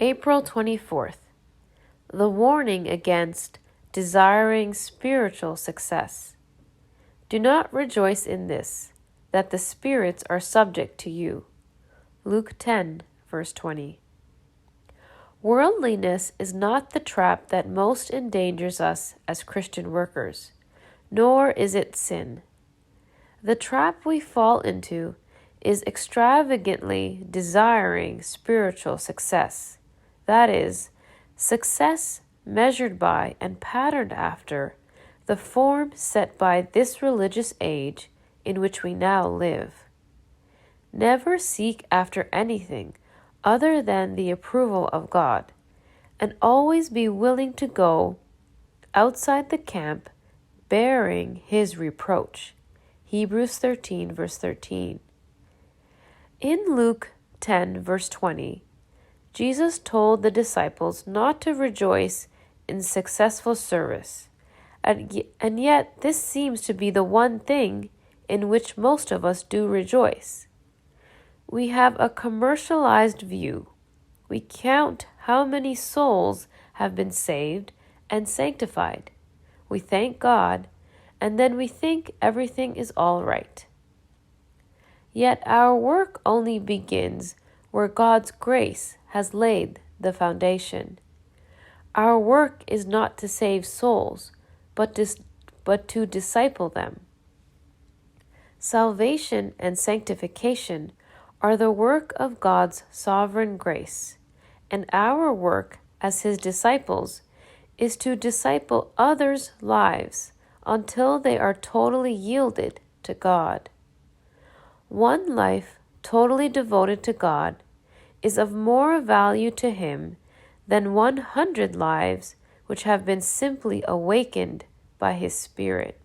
April 24th. The warning against desiring spiritual success. Do not rejoice in this, that the spirits are subject to you. Luke 10, verse 20. Worldliness is not the trap that most endangers us as Christian workers, nor is it sin. The trap we fall into is extravagantly desiring spiritual success. That is, success measured by and patterned after the form set by this religious age in which we now live. Never seek after anything other than the approval of God, and always be willing to go outside the camp bearing His reproach. Hebrews 13, verse 13. In Luke 10, verse 20, Jesus told the disciples not to rejoice in successful service, and yet this seems to be the one thing in which most of us do rejoice. We have a commercialized view. We count how many souls have been saved and sanctified. We thank God, and then we think everything is all right. Yet our work only begins where God's grace has laid the foundation. Our work is not to save souls, but to disciple them. Salvation and sanctification are the work of God's sovereign grace, and our work as His disciples is to disciple others' lives until they are totally yielded to God. One life totally devoted to God is of more value to Him than 100 lives which have been simply awakened by His Spirit.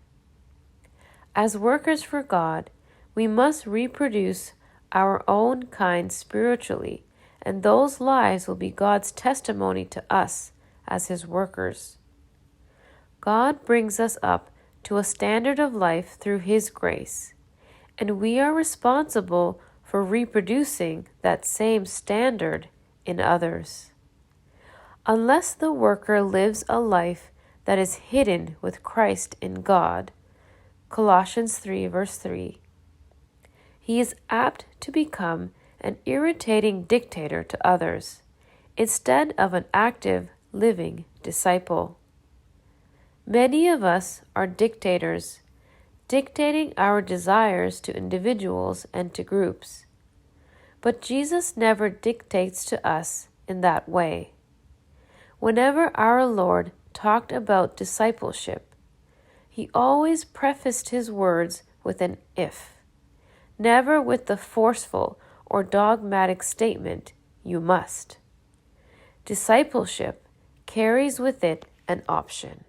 As workers for God, we must reproduce our own kind spiritually, and those lives will be God's testimony to us as His workers. God brings us up to a standard of life through His grace, and we are responsible for reproducing that same standard in others. Unless the worker lives a life that is hidden with Christ in God, Colossians 3, verse 3, he is apt to become an irritating dictator to others, instead of an active, living disciple. Many of us are dictators, dictating our desires to individuals and to groups. But Jesus never dictates to us in that way. Whenever our Lord talked about discipleship, He always prefaced His words with an if, never with the forceful or dogmatic statement, "You must." Discipleship carries with it an option.